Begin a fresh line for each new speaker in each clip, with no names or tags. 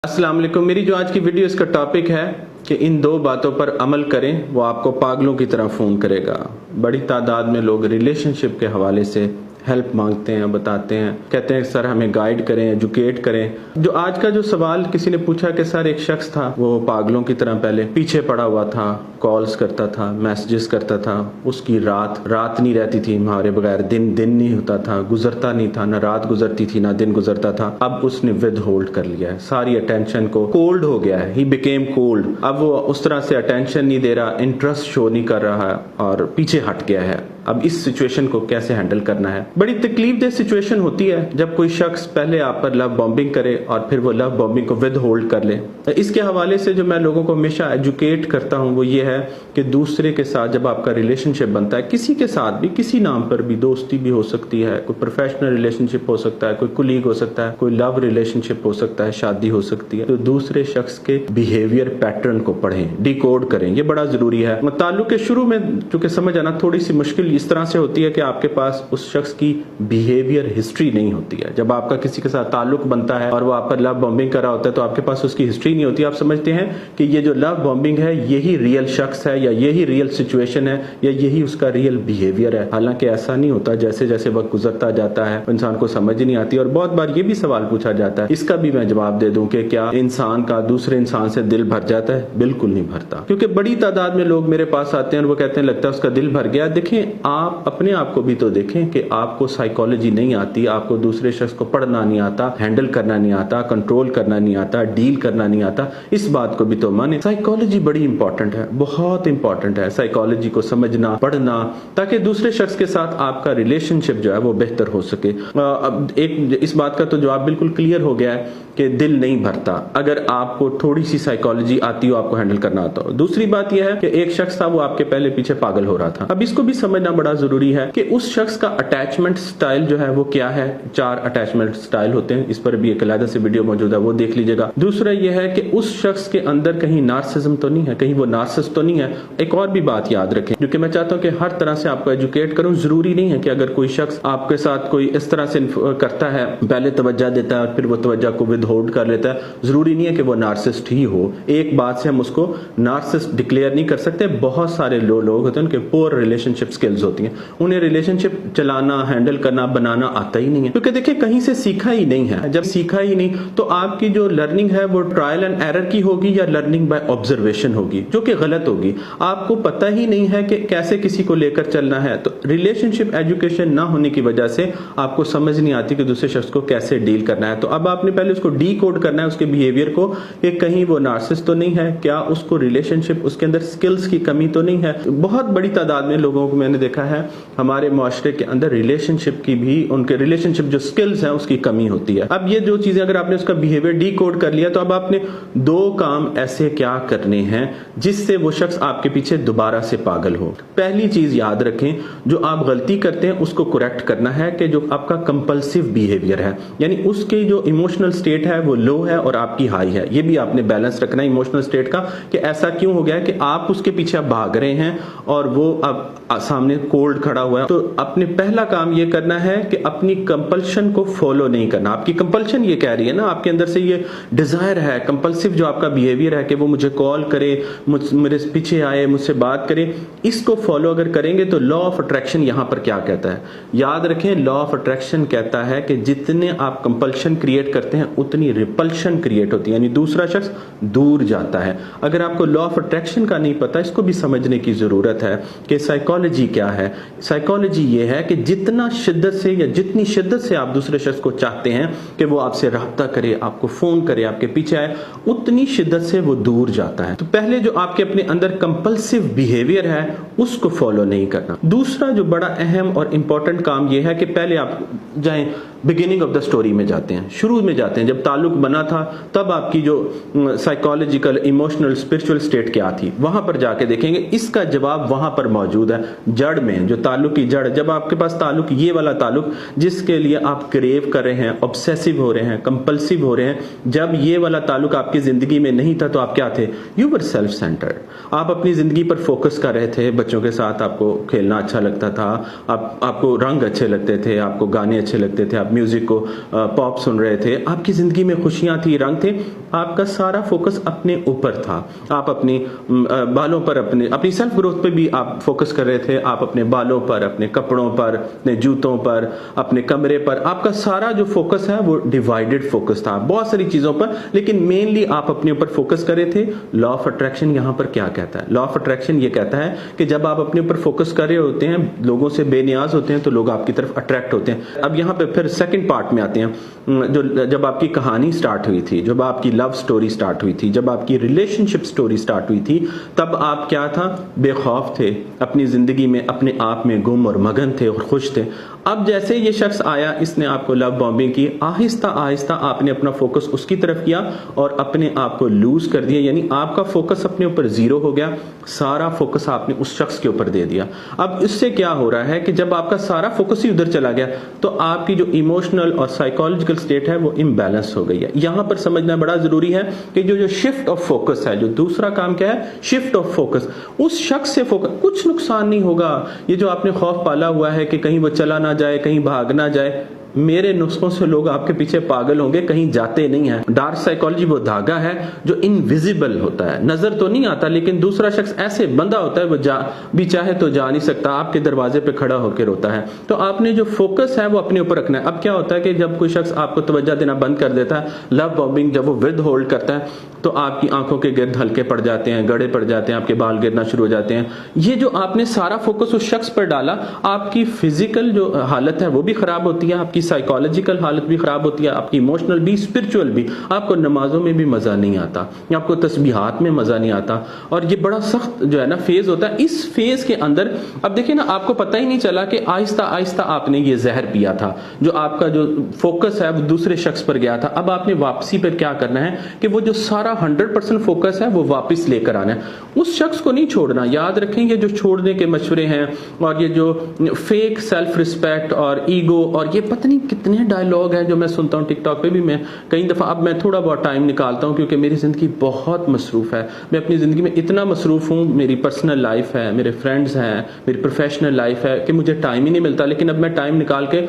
अस्सलाम वालेकुम। मेरी जो आज की वीडियो इसका टॉपिक है कि इन दो बातों पर अमल करें, वो आपको पागलों की तरह फ़ोन करेगा। बड़ी तादाद में लोग रिलेशनशिप के हवाले से हेल्प मांगते हैं, बताते हैं, कहते हैं सर हमें गाइड करें, एजुकेट करें। जो आज का जो सवाल किसी ने पूछा कि सर एक शख्स था, वो पागलों की तरह पहले पीछे पड़ा हुआ था, कॉल्स करता था, मैसेजेस करता था, उसकी रात नहीं रहती थी हमारे बगैर, दिन नहीं होता था, गुजरता नहीं था, ना रात गुजरती थी ना दिन गुजरता था। अब उसने विद होल्ड कर लिया है, सारी अटेंशन को, कोल्ड हो गया है, ही बिकेम कोल्ड। अब वो उस तरह से अटेंशन नहीं दे रहा, इंटरेस्ट शो नहीं कर रहा है और पीछे हट गया है। अब इस सिचुएशन को कैसे हैंडल करना है? बड़ी तकलीफ दह सिचुएशन होती है जब कोई शख्स पहले आप पर लव बॉम्बिंग करे और फिर वो लव बॉम्बिंग को विद होल्ड कर ले। इसके हवाले से जो मैं लोगों को हमेशा एजुकेट करता हूं वो ये है कि दूसरे के साथ जब आपका रिलेशनशिप बनता है, किसी के साथ भी, किसी नाम पर भी, दोस्ती भी हो सकती है, कोई प्रोफेशनल रिलेशनशिप हो सकता है, कोई कुलीग हो सकता है, कोई लव रिलेशनशिप हो सकता है, शादी हो सकती है, तो दूसरे शख्स के बिहेवियर पैटर्न को पढ़ें, डिकोड करें, ये बड़ा जरूरी है। ताल्लुक के शुरू में चूंकि समझ आना थोड़ी सी मुश्किल इस तरह से होती है कि आपके पास उस शख्स की बिहेवियर हिस्ट्री नहीं होती है। जब आपका किसी के साथ ताल्लुक बनता है और वो आप पर लव बॉम्बिंग कर रहा होता है तो आपके पास उसकी हिस्ट्री नहीं होती। आप समझते हैं कि ये जो लव बॉम्बिंग है यही रियल शख्स है, या यही रियल सिचुएशन है, या यही उसका रियल बिहेवियर है। हालांकि ऐसा नहीं होता। जैसे जैसे वक्त गुजरता जाता है इंसान को समझ नहीं आती। और बहुत बार ये भी सवाल पूछा जाता है, इसका भी मैं जवाब दे दूं कि क्या इंसान का दूसरे इंसान से दिल भर जाता है? बिल्कुल नहीं भरता, क्योंकि बड़ी तादाद में लोग मेरे पास आते हैं और वो कहते हैं लगता है उसका दिल भर गया। देखें, आप अपने आप को भी तो देखें कि आपको साइकोलॉजी नहीं आती, आपको दूसरे शख्स को पढ़ना नहीं आता, हैंडल करना नहीं आता, कंट्रोल करना नहीं आता, डील करना नहीं आता। इस बात को भी तो माने। साइकोलॉजी बड़ी इंपॉर्टेंट है, बहुत इंपॉर्टेंट है साइकोलॉजी को समझना, पढ़ना, ताकि दूसरे शख्स के साथ आपका रिलेशनशिप जो है वो बेहतर हो सके। अब एक इस बात का तो जवाब बिल्कुल क्लियर हो गया है कि दिल नहीं भरता अगर आपको थोड़ी सी साइकोलॉजी आती हो, आपको हैंडल करना आता हो। दूसरी बात यह है कि एक शख्स था, वो आपके पहले पीछे पागल हो रहा था। अब इसको भी समझना बड़ा जरूरी है कि उस शख्स का अटैचमेंट स्टाइल जो है वो क्या है। 4 अटैचमेंट स्टाइल होते हैं, इस पर भी एक अलग से वीडियो मौजूद है, वो देख लीजिएगा। दूसरा यह है कि उस शख्स के अंदर कहीं नार्सिज्म तो नहीं है, कहीं वो नार्सिस्ट तो नहीं है। एक और भी बात याद रखें, क्योंकि मैं चाहता हूं कि हर तरह से आपको एजुकेट करूं। जरूरी नहीं है कि अगर कोई शख्स आपके साथ कोई इस तरह से करता है, पहले तवज्जो देता है फिर वो तवज्जो को विद होल्ड कर लेता है, जरूरी नहीं है कि वो नार्सिस्ट ही हो। एक बात से हम उसको नार्सिस्ट डिक्लेयर नहीं कर सकते। बहुत सारे लोग होते हैं उनके पुअर रिलेशनशिप स्किल्स होती हैं, उन्हें रिलेशनशिप चलाना, हैंडल करना, बनाना आता ही नहीं है, क्योंकि देखिए कहीं से सीखा ही नहीं है। जब सीखा ही नहीं तो आपकी जो लर्निंग है वो ट्रायल एंड एरर की होगी या लर्निंग बाय ऑब्जर्वेशन होगी, जो कि गलत होगी। आपको पता ही नहीं है कि कैसे किसी को लेकर चलना है, तो रिलेशनशिप एजुकेशन ना होने की वजह से आपको समझ नहीं आती कि दूसरे शख्स को कैसे डील करना है। तो अब आपने पहले उसको डी कोड करना है, उसके बिहेवियर को, कि कहीं वो नार्सिस्ट तो नहीं है, क्या उसको रिलेशनशिप, उसके अंदर स्किल्स की कमी तो नहीं है। बहुत बड़ी तादाद में लोगों को मैंने देखा है हमारे मुआशरे के अंदर रिलेशनशिप की भी, उनके रिलेशनशिप जो स्किल्स हैं उसकी कमी होती है। अब ये जो चीजें अगर आपने उसका बिहेवियर डी कोड कर लिया तो अब आपने 2 काम ऐसे क्या करने हैं जिससे वो शख्स आपके पीछे दोबारा से पागल हो। पहली चीज याद रखें, जो आप गलती करते हैं उसको करेक्ट करना है, कि जो आपका कंपल्सिव बिहेवियर है, यानी उसकी जो इमोशनल स्टेट है वो लो है और आपकी हाई है, ये भी आपने बैलेंस रखना है इमोशनल स्टेट का, कि ऐसा क्यों हो गया है कि आप उसके पीछे भाग रहे हैं और वो अब सामने कोल्ड खड़ा हुआ है। तो अपने पहला काम ये करना है कि अपनी कंपल्शन को फॉलो नहीं करना। आपकी कंपल्शन ये कह रही है ना, आपके अंदर से ये डिजायर है, कंपल्सिव जो आपका बिहेवियर है कि वो मुझे कॉल करे, मेरे पीछे आए, मुझसे बात करे, इसको फॉलो अगर करेंगे तो लॉ ऑफ अट्रैक्शन यहां पर क्या कहता है, याद रखें, लॉ ऑफ अट्रैक्शन कहता है कि जितने आप कंपल्शन क्रिएट करते हैं उतनी रिपल्शन क्रिएट होती है, यानी दूसरा शख्स दूर जाता है। अगर आपको लॉ ऑफ अट्रैक्शन का नहीं पता, इसको भी समझने की जरूरत है कि साइकोलॉजी क्या है। साइकोलॉजी ये है कि जितना शिद्दत से या जितनी शिद्दत से आप दूसरे शख्स को चाहते हैं कि वो आपसे राब्ता करे, आपको फोन करे, आपके पीछे आए, उतनी शिद्दत से वो दूर जाता है। तो पहले जो आपके अपने अंदर कंपल्सिव बिहेवियर है उसको फॉलो नहीं करना। दूसरा जो बड़ा अहम और इंपॉर्टेंट काम ये है कि पहले आप जाएं, बिगिनिंग ऑफ द स्टोरी में जाते हैं, शुरू में जाते हैं, जब ताल्लुक बना था तब आपकी जो साइकोलॉजिकल, इमोशनल, स्पिरिचुअल स्टेट क्या थी, वहां पर जाके देखेंगे। इसका जवाब वहां पर मौजूद है, जड़ में, जो ताल्लुक की जड़। जब आपके पास ताल्लुक, ये वाला ताल्लुक जिसके लिए आप क्रेव कर रहे हैं, ऑब्सेसिव हो रहे हैं, कंपल्सिव हो रहे हैं, जब ये वाला ताल्लुक आपकी जिंदगी में नहीं था तो आप क्या थे? You were self centred. आप अपनी जिंदगी पर फोकस कर रहे थे, बच्चों के साथ आपको खेलना अच्छा लगता था, आपको रंग अच्छे लगते थे, आपको गाने अच्छे लगते थे, आप म्यूजिक को, पॉप सुन रहे थे, आपकी जिंदगी में खुशियां थी, रंग थे, आपका सारा फोकस अपने ऊपर था। आप अपनी बालों पर, अपनी सेल्फ ग्रोथ पे भी आप फोकस कर रहे थे। आप अपने बालों पर, अपने कपड़ों पर, अपने जूतों पर, अपने कमरे पर, आपका सारा जो फोकस है वो डिवाइडेड फोकस था, बहुत सारी चीजों पर, लेकिन मेनली आप अपने ऊपर फोकस कर रहे थे। लॉ ऑफ अट्रैक्शन यहां पर क्या कहता है? लॉ ऑफ अट्रैक्शन ये कहता है कि जब आप अपने ऊपर फोकस कर रहे होते हैं, लोगों से बेनियाज होते हैं, तो लोग आपकी तरफ अट्रैक्ट होते हैं। अब यहां पे फिर सेकंड पार्ट में आते हैं, जब आपकी कहानी स्टार्ट हुई थी, जब आपकी लव स्टोरी स्टार्ट हुई थी, जब आपकी रिलेशनशिप स्टोरी स्टार्ट हुई थी, तब आप क्या था? बेखौफ थे, अपनी जिंदगी में अपने आप में गुम और मगन थे और खुश थे। अब जैसे ये शख्स आया, इसने आपको लव बॉम्बिंग की, आहिस्ता आहिस्ता आपने अपना फोकस उसकी तरफ किया और अपने आप को लूज कर दिया, यानी आपका फोकस अपने ऊपर जीरो हो गया, सारा फोकस आपने उस शख्स के ऊपर दे दिया। अब इससे क्या हो रहा है कि जब आपका सारा फोकस ही उधर चला गया, तो आपकी जो इमोशनल और साइकोलॉजिकल स्टेट है वो इम्बैलेंस हो गई है। यहां पर समझना बड़ा जरूरी है कि जो शिफ्ट ऑफ फोकस है, जो दूसरा काम क्या है? Shift of focus. उस शख्स से फोकस, कुछ नुकसान नहीं होगा। ये जो आपने खौफ पाला हुआ है कि कहीं वो चला ना जाए, कहीं भाग ना जाए, मेरे नुस्खों से लोग आपके पीछे पागल होंगे, कहीं जाते नहीं हैं। डार्क साइकोलॉजी वो धागा है जो इनविजिबल होता है, नजर तो नहीं आता, लेकिन दूसरा शख्स ऐसे बंधा होता है, वो जा भी चाहे तो जा नहीं सकता, आपके दरवाजे पे खड़ा होकर रोता है। तो आपने जो फोकस है वो अपने ऊपर रखना है। अब क्या होता है कि जब कोई शख्स आपको तवज्जो देना बंद कर देता है, लव बॉम्बिंग जब वो विद होल्ड करता है, तो आपकी आंखों के गिर्द हल्के पड़ जाते हैं, गड़े पड़ जाते हैं, आपके बाल गिरना शुरू हो जाते हैं। ये जो आपने सारा फोकस उस शख्स पर डाला, आपकी फिजिकल जो हालत है वो भी खराब होती है, आपकी साइकोलॉजिकल हालत भी खराब होती है, आपकी इमोशनल भी, स्पिरिचुअल भी। आपको नमाजों में भी मजा नहीं आता, आपको तस्बीहात में मजा नहीं आता, और ये बड़ा सख्त जो है ना फेज होता है। इस फेज के अंदर अब देखिए ना, आपको पता ही नहीं चला कि आहिस्ता आहिस्ता आपने ये जहर पिया था, जो आपका जो फोकस है वो दूसरे शख्स पर गया था। अब आपने वापसी पर क्या करना है कि वो जो सारा 100% फोकस है वो वापस लेकर आना है, उस शख्स को नहीं छोड़ना। याद रखेंगे जो छोड़ने के मशवरे हैं और ये जो फेक सेल्फ रिस्पेक्ट और ईगो और ये पता नहीं कितने डायलॉग हैं जो मैं सुनता हूँ टिकटॉक पे भी। मैं कई दफा, अब मैं थोड़ा बहुत टाइम निकालता हूँ क्योंकि मेरी जिंदगी बहुत मसरूफ है, मैं अपनी जिंदगी में इतना मसरूफ हूँ, मेरी पर्सनल लाइफ है, मेरे फ्रेंड्स हैं, मेरी प्रोफेशनल लाइफ है, कि मुझे टाइम ही नहीं मिलता। लेकिन अब मैं टाइम निकाल के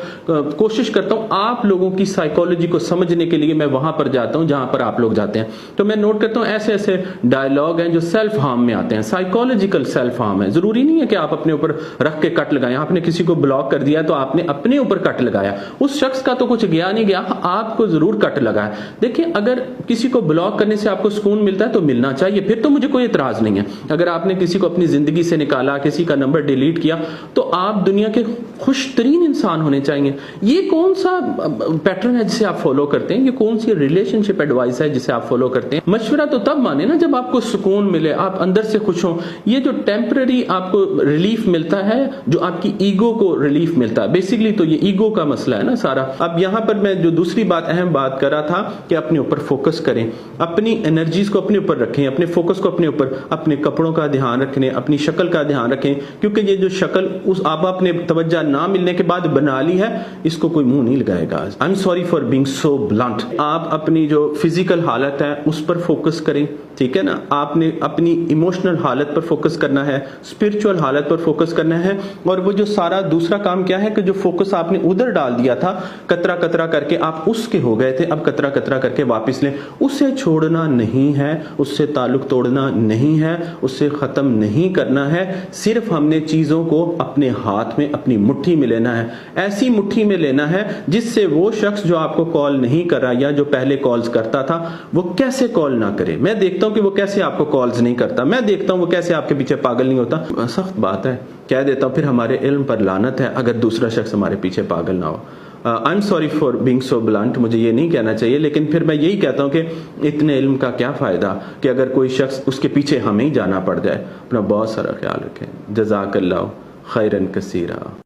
कोशिश करता हूँ आप लोगों की साइकोलॉजी को समझने के लिए, मैं वहां पर जाता हूँ जहां पर आप लोग जाते हैं। तो मैं नोट करता हूँ ऐसे ऐसे डायलॉग हैं जो सेल्फ हार्म में आते हैं, साइकोलॉजिकल सेल्फ हार्म है। जरूरी नहीं है कि आप अपने ऊपर रख के कट लगाएं। आपने किसी को ब्लॉक कर दिया तो आपने अपने ऊपर कट लगाया, उस शख्स का तो कुछ गया नहीं गया, आपको जरूर कट लगाया। देखिए, अगर किसी को ब्लॉक करने से आपको सुकून मिलता है तो मिलना चाहिए, फिर तो मुझे कोई इतराज नहीं है। अगर आपने किसी को अपनी जिंदगी से निकाला, किसी का नंबर डिलीट किया, तो आप दुनिया के खुश तरीन इंसान होने चाहिए। ये कौन सा पैटर्न है जिसे आप फॉलो करते हैं? ये कौन सी रिलेशनशिप एडवाइस है जिसे आप फॉलो करते हैं? मशवरा तो तब माने ना जब आपको सुकून मिले, आप अंदर से खुश हो। ये जो टेम्पररी आपको रिलीफ मिलता है, जो आपकी ईगो को रिलीफ मिलता है, बेसिकली तो ये ईगो का मसला है ना सारा। अब यहां पर मैं जो दूसरी बात, अहम बात कर रहा था कि अपने ऊपर फोकस करें, अपनी एनर्जीज को अपने ऊपर रखें, अपने फोकस को अपने ऊपर, अपने कपड़ों का ध्यान रखने, अपनी शक्ल का ध्यान रखें, क्योंकि ये जो शक्ल उस आप अपने तवज्जो ना मिलने के बाद बना ली है, इसको कोई मुंह नहीं लगाएगा। I am sorry for being so blunt. आप अपनी जो फिजिकल हालत है उस पर फोकस करें, ठीक है ना। आपने अपनी इमोशनल हालत पर फोकस करना है, स्पिरिचुअल हालत पर फोकस करना है, और वो जो सारा दूसरा काम क्या है कि जो फोकस आपने उधर डाल दिया था, कतरा कतरा करके आप उसके हो गए थे, अब कतरा कतरा करके वापस लें। उसे छोड़ना नहीं है, उससे ताल्लुक तोड़ना नहीं है, उससे खत्म नहीं करना है। सिर्फ हमने चीजों को अपने हाथ में, अपनी मुट्ठी में लेना है, ऐसी मुट्ठी में लेना है जिससे वो शख्स जो आपको कॉल नहीं कर रहा या जो पहले कॉल्स करता था वो कैसे कॉल ना करे। मैं देखता हूं कि वो कैसे आपको कॉल्स नहीं करता, मैं देखता हूं वो कैसे आपके पीछे पागल नहीं होता। सख्त बात है, कह देता हूं, फिर हमारे इल्म पर लानत है अगर दूसरा शख्स हमारे पीछे पागल ना हो। I am sorry for being so blunt, मुझे ये नहीं कहना चाहिए, लेकिन फिर मैं यही कहता हूं कि इतने इल्म का क्या फायदा कि अगर कोई शख्स उसके पीछे हमें ही जाना पड़ जाए। अपना बहुत सारा ख्याल रखें। जज़ाकल्लाह खैरन कसीरा।